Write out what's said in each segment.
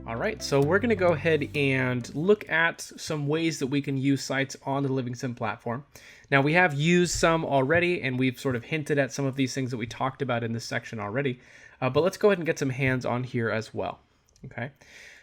All right, so we're going to go ahead and look at some ways that we can use sites on the Livingston platform. Now, we have used some already, and we've sort of hinted at some of these things that we talked about in this section already, but let's go ahead and get some hands on here as well. Okay,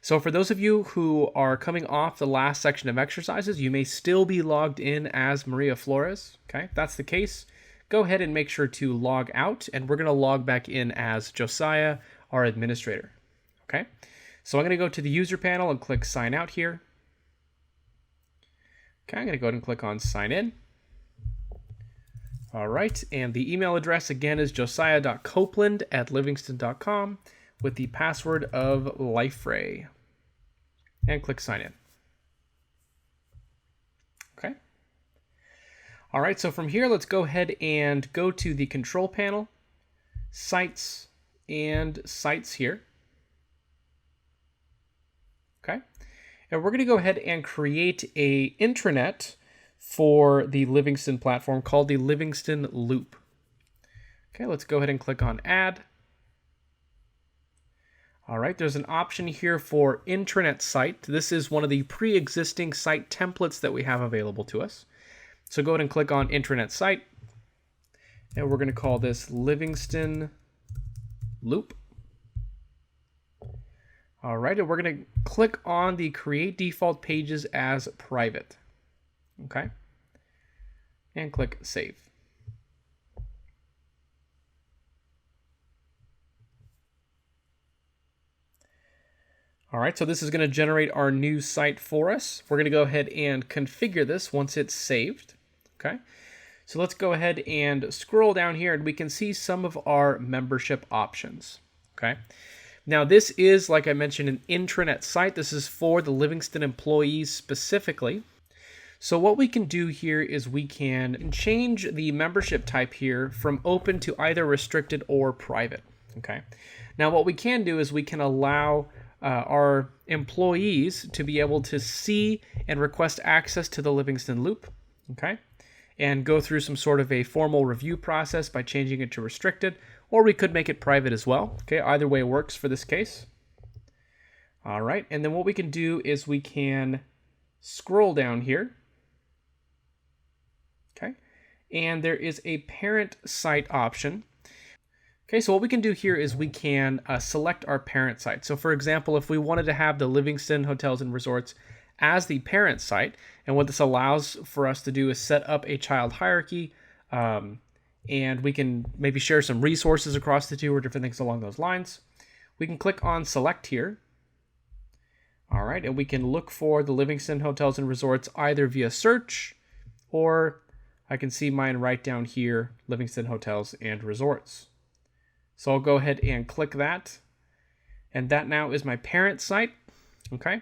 so for those of you who are coming off the last section of exercises, you may still be logged in as Maria Flores. Okay, if that's the case, go ahead and make sure to log out, and we're going to log back in as Josiah, our administrator. Okay. So I'm going to go to the user panel and click sign out here. Okay, I'm going to go ahead and click on sign in. All right, and the email address again is josiah.copeland@livingston.com with the password of Liferay. And click sign in. Okay. All right, so from here, let's go ahead and go to the control panel, sites, and sites here. Okay, and we're going to go ahead and create a intranet for the Livingston platform called the Livingston Loop. Okay, let's go ahead and click on add. All right, there's an option here for intranet site. This is one of the pre-existing site templates that we have available to us. So go ahead and click on intranet site, and we're going to call this Livingston Loop. All right, and we're going to click on the create default pages as private. Okay, and click save. All right, so this is going to generate our new site for us. We're going to go ahead and configure this once it's saved. Okay, so let's go ahead and scroll down here, and we can see some of our membership options. Okay. Now, this is, like I mentioned, an intranet site. This is for the Livingston employees specifically. So what we can do here is we can change the membership type here from open to either restricted or private. Okay. Now, what we can do is we can allow our employees to be able to see and request access to the Livingston Loop. Okay. And go through some sort of a formal review process by changing it to restricted, or we could make it private as well. Okay, either way works for this case. All right, and then what we can do is we can scroll down here. Okay, and there is a parent site option. Okay, so what we can do here is we can select our parent site. So for example, if we wanted to have the Livingston Hotels and Resorts as the parent site, and what this allows for us to do is set up a child hierarchy, and we can maybe share some resources across the two or different things along those lines. We can click on select here. All right, and we can look for the Livingston Hotels and Resorts either via search, or I can see mine right down here, Livingston Hotels and Resorts. So I'll go ahead and click that, and that now is my parent site. Okay.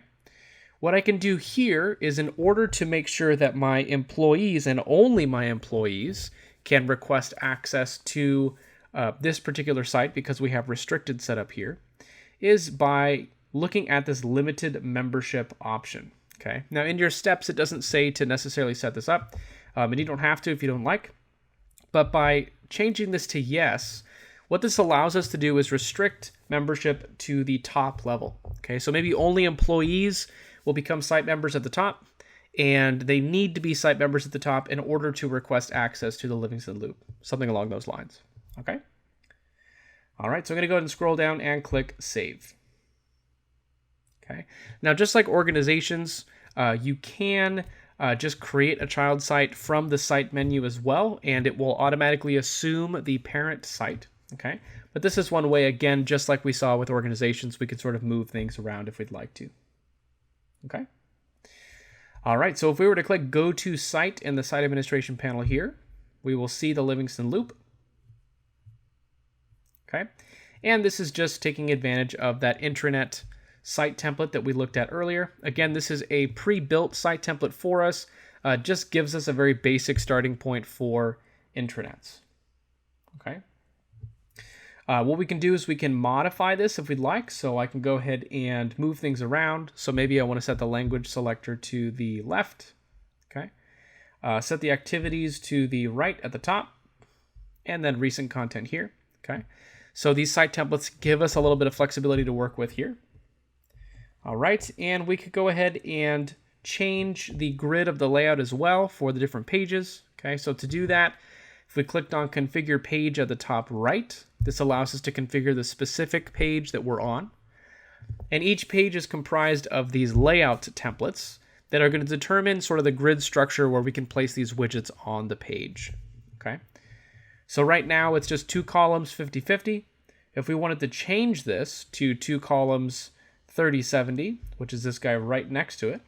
What I can do here is, in order to make sure that my employees and only my employees can request access to this particular site, because we have restricted set up here, is by looking at this limited membership option. Okay. Now in your steps, it doesn't say to necessarily set this up, and you don't have to if you don't like, but by changing this to yes, what this allows us to do is restrict membership to the top level. Okay. So maybe only employees will become site members at the top, and they need to be site members at the top in order to request access to the Livingston Loop, something along those lines. Okay. All right, so I'm going to go ahead and scroll down and click save. Okay. Now, just like organizations, you can just create a child site from the site menu as well, and it will automatically assume the parent site. Okay. But this is one way, again, just like we saw with organizations, we could sort of move things around if we'd like to. Okay. All right, so if we were to click Go to Site in the Site Administration panel here, we will see the Livingston Loop. Okay, and this is just taking advantage of that intranet site template that we looked at earlier. Again, this is a pre-built site template for us, just gives us a very basic starting point for intranets. Okay. What we can do is we can modify this if we'd like. So I can go ahead and move things around. So maybe I want to set the language selector to the left. Okay. Set the activities to the right at the top, and then recent content here. Okay. So these site templates give us a little bit of flexibility to work with here. All right, and we could go ahead and change the grid of the layout as well for the different pages. Okay, so to do that, if we clicked on Configure Page at the top right, this allows us to configure the specific page that we're on. And each page is comprised of these layout templates that are going to determine sort of the grid structure where we can place these widgets on the page. Okay, so right now it's just 2 columns 50-50. If we wanted to change this to 2 columns 30-70, which is this guy right next to it,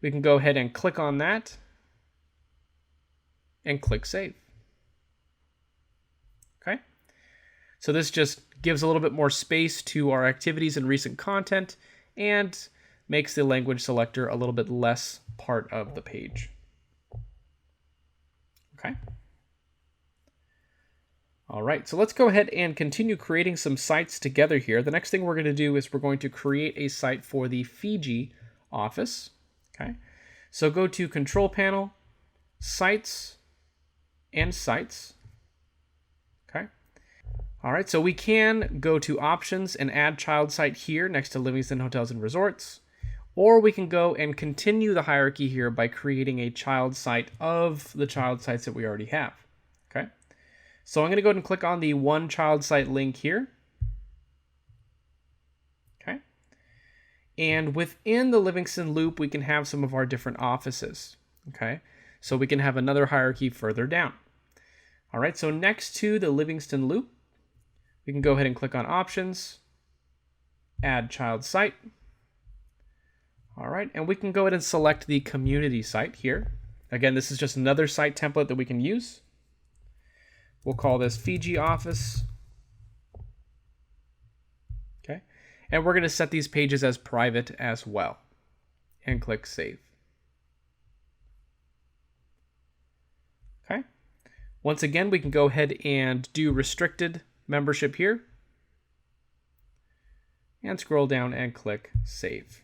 we can go ahead and click on that and click Save. Okay, so this just gives a little bit more space to our activities and recent content and makes the language selector a little bit less part of the page. Okay. All right, so let's go ahead and continue creating some sites together here. The next thing we're going to do is we're going to create a site for the Fiji office. Okay, so go to Control Panel, Sites, and Sites. Okay. All right, so we can go to Options and add child site here next to Livingston Hotels and Resorts, or we can go and continue the hierarchy here by creating a child site of the child sites that we already have. Okay. So I'm going to go ahead and click on the One Child Site link here. Okay. And within the Livingston loop, we can have some of our different offices. Okay. So we can have another hierarchy further down. All right. So next to the Livingston loop, we can go ahead and click on Options, Add Child Site. All right. And we can go ahead and select the community site here. Again, this is just another site template that we can use. We'll call this Fiji Office. Okay. And we're going to set these pages as private as well. And click Save. Okay. Once again, we can go ahead and do restricted membership here. And scroll down and click Save.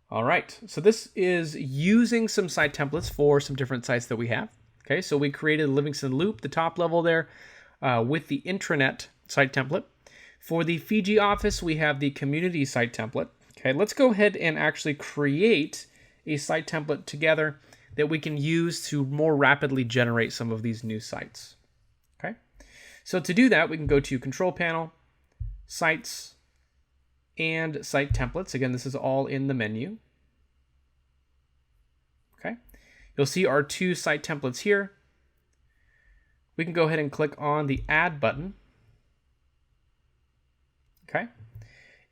All right, so this is using some site templates for some different sites that we have. Okay, so we created Livingston Loop, the top level there, with the intranet site template. For the Fiji office, we have the community site template. Okay, let's go ahead and actually create a site template together that we can use to more rapidly generate some of these new sites. Okay, so to do that, we can go to Control Panel, Sites, and Site Templates. Again, this is all in the menu. Okay, you'll see our 2 site templates here. We can go ahead and click on the Add button. Okay,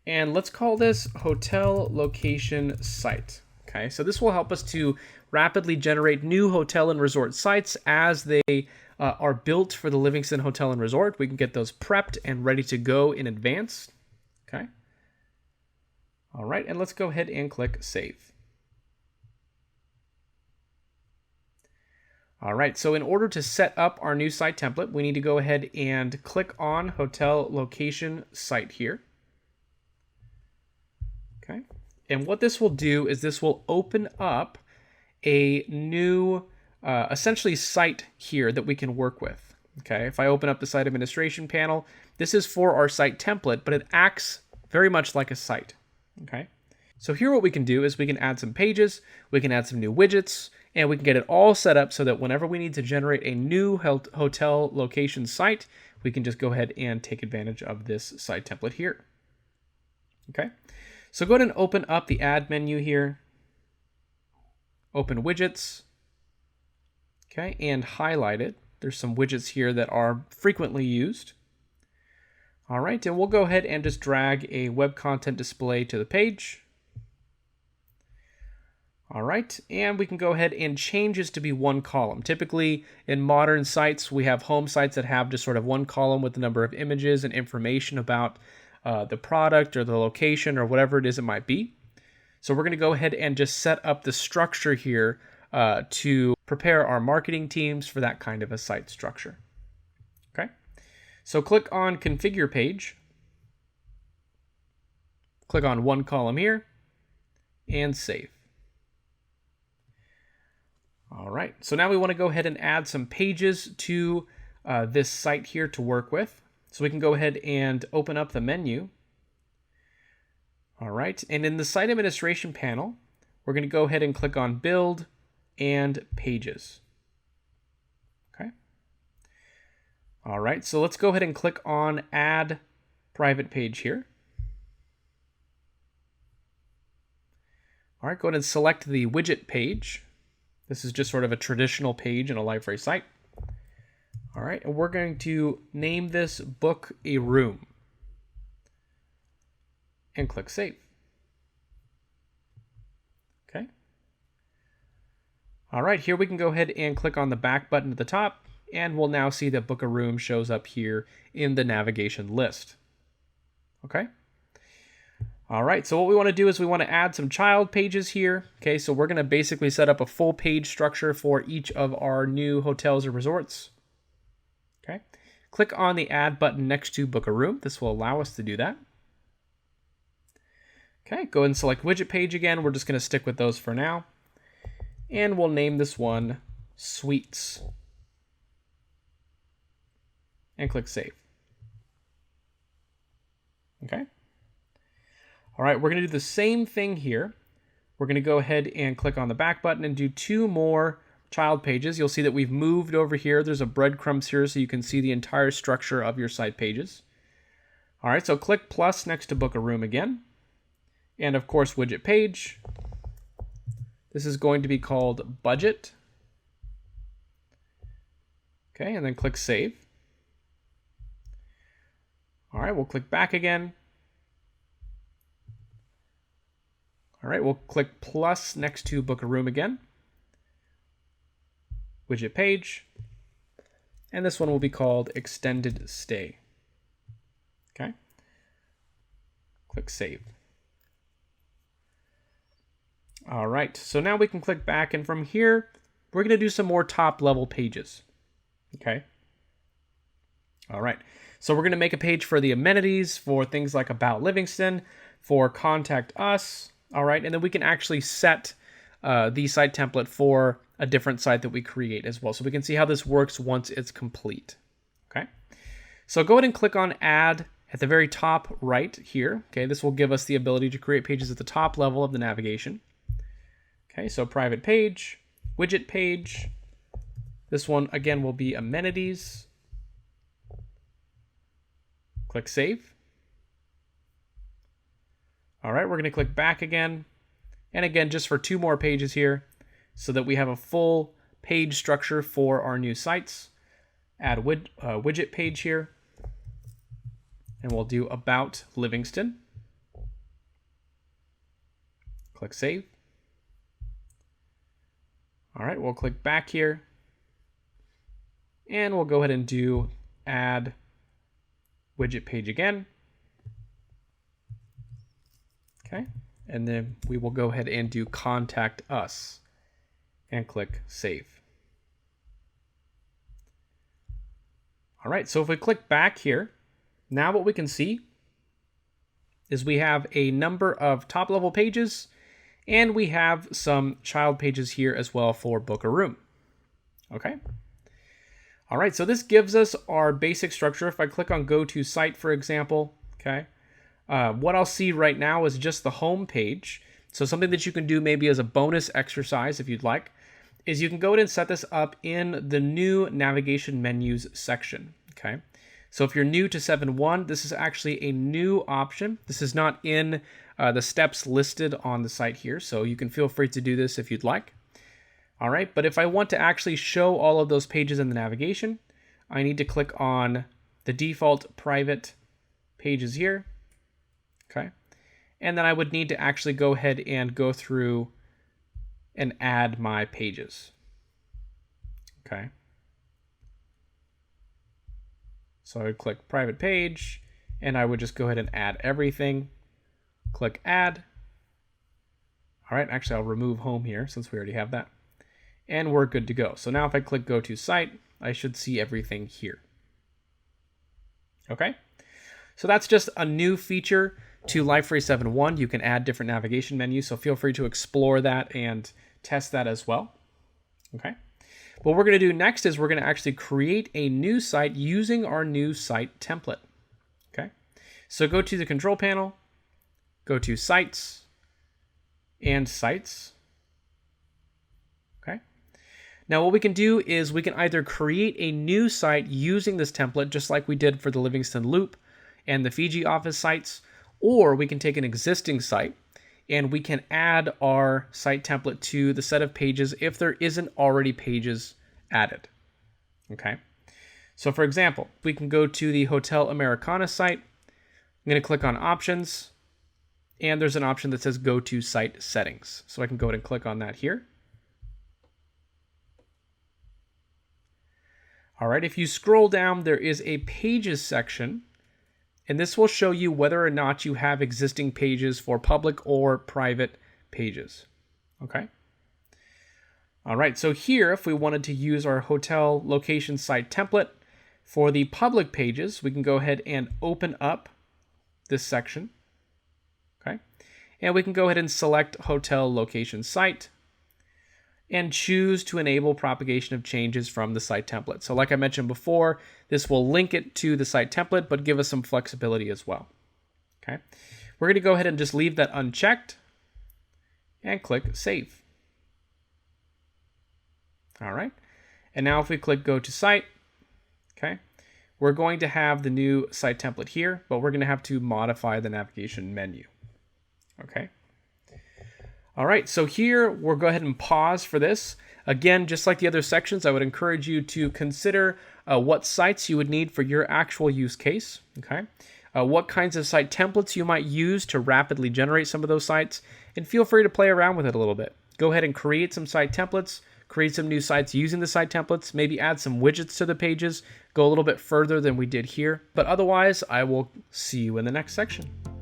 and let's call this Hotel Location Site. Okay, so this will help us to rapidly generate new hotel and resort sites as they are built for the Livingston Hotel and Resort. We can get those prepped and ready to go in advance. Okay. All right, and let's go ahead and click Save. All right, so in order to set up our new site template, we need to go ahead and click on Hotel Location Site here. Okay, and what this will do is this will open up a new, essentially, site here that we can work with. Okay, if I open up the site administration panel, this is for our site template, but it acts very much like a site. Okay, so here what we can do is we can add some pages, we can add some new widgets, and we can get it all set up so that whenever we need to generate a new hotel location site, we can just go ahead and take advantage of this site template here. Okay, so go ahead and open up the Add menu here, open Widgets, okay, and highlight it. There's some widgets here that are frequently used. All right, and we'll go ahead and just drag a web content display to the page. All right, and we can go ahead and change this to be 1 column. Typically, in modern sites, we have home sites that have just sort of 1 column with the number of images and information about the product or the location or whatever it is it might be. So we're going to go ahead and just set up the structure here to prepare our marketing teams for that kind of a site structure. Okay. So click on Configure Page, click on 1 column here, and save. All right, so now we want to go ahead and add some pages to this site here to work with. So we can go ahead and open up the menu. All right, and in the site administration panel, we're going to go ahead and click on Build and Pages. Okay. All right, so let's go ahead and click on Add Private Page here. All right, go ahead and select the widget page. This is just sort of a traditional page in a Liferay site. All right, and we're going to name this Book a Room. And click Save. Okay. All right, here we can go ahead and click on the back button at the top, and we'll now see that Book a Room shows up here in the navigation list. Okay. All right, so what we want to do is we want to add some child pages here. Okay, so we're going to basically set up a full page structure for each of our new hotels or resorts. Okay, click on the Add button next to Book a Room. This will allow us to do that. Okay, go ahead and select widget page again. We're just going to stick with those for now. And we'll name this one Suites. And click Save. Okay. All right, we're going to do the same thing here. We're going to go ahead and click on the back button and do 2 more child pages. You'll see that we've moved over here. There's a breadcrumbs here so you can see the entire structure of your site pages. All right, so click plus next to Book a Room again. And of course, widget page. This is going to be called Budget. Okay, and then click Save. All right, we'll click back again. All right, we'll click plus next to Book a Room again. Widget page. And this one will be called Extended Stay. Okay. Click Save. All right, so now we can click back, and from here, we're going to do some more top-level pages. Okay. All right, so we're going to make a page for the amenities, for things like About Livingston, for Contact Us. All right, and then we can actually set the site template for a different site that we create as well. So we can see how this works once it's complete. Okay, so go ahead and click on Add at the very top right here. Okay, this will give us the ability to create pages at the top level of the navigation. Okay, so private page, widget page. This one, again, will be amenities. Click Save. All right, we're going to click back again. And again, just for 2 more pages here so that we have a full page structure for our new sites. Add widget page here. And we'll do About Livingston. Click Save. All right, we'll click back here. And we'll go ahead and do Add Widget Page again. Okay, and then we will go ahead and do Contact Us and click Save. All right, so if we click back here, now what we can see is we have a number of top-level pages, and we have some child pages here as well for Book a Room. Okay. All right, so this gives us our basic structure. If I click on Go to Site, for example, okay, what I'll see right now is just the home page. So something that you can do maybe as a bonus exercise, if you'd like, is you can go ahead and set this up in the new navigation menus section. Okay. So if you're new to 7.1, this is actually a new option. This is not in the steps listed on the site here, so you can feel free to do this if you'd like. All right, but if I want to actually show all of those pages in the navigation, I need to click on the default private pages here. Okay, and then I would need to actually go ahead and go through and add my pages. Okay. So I would click private page, and I would just go ahead and add everything. Click add. All right, actually I'll remove home here since we already have that. And we're good to go. So now if I click go to site, I should see everything here. Okay, so that's just a new feature to Liferay 7.1. You can add different navigation menus, so feel free to explore that and test that as well. Okay, What we're going to do next is we're going to actually create a new site using our new site template. Okay, so go to the control panel, go to Sites and Sites. Okay, now what we can do is we can either create a new site using this template, just like we did for the Livingston Loop and the Fiji office sites, or we can take an existing site and we can add our site template to the set of pages if there isn't already pages added. Okay, so for example, we can go to the Hotel Americana site. I'm going to click on Options, and there's an option that says Go to Site Settings. So I can go ahead and click on that here. All right, if you scroll down, there is a Pages section, and this will show you whether or not you have existing pages for public or private pages. Okay. All right, so here, if we wanted to use our hotel location site template for the public pages, we can go ahead and open up this section. Okay. And we can go ahead and select hotel location site and choose to enable propagation of changes from the site template. So like I mentioned before, this will link it to the site template, but give us some flexibility as well. Okay, we're going to go ahead and just leave that unchecked and click Save. All right, and now if we click Go to Site, okay, we're going to have the new site template here, but we're going to have to modify the navigation menu. Okay. All right, so here we'll go ahead and pause for this. Again, just like the other sections, I would encourage you to consider what sites you would need for your actual use case, okay? What kinds of site templates you might use to rapidly generate some of those sites, and feel free to play around with it a little bit. Go ahead and create some site templates, create some new sites using the site templates, maybe add some widgets to the pages, go a little bit further than we did here. But otherwise, I will see you in the next section.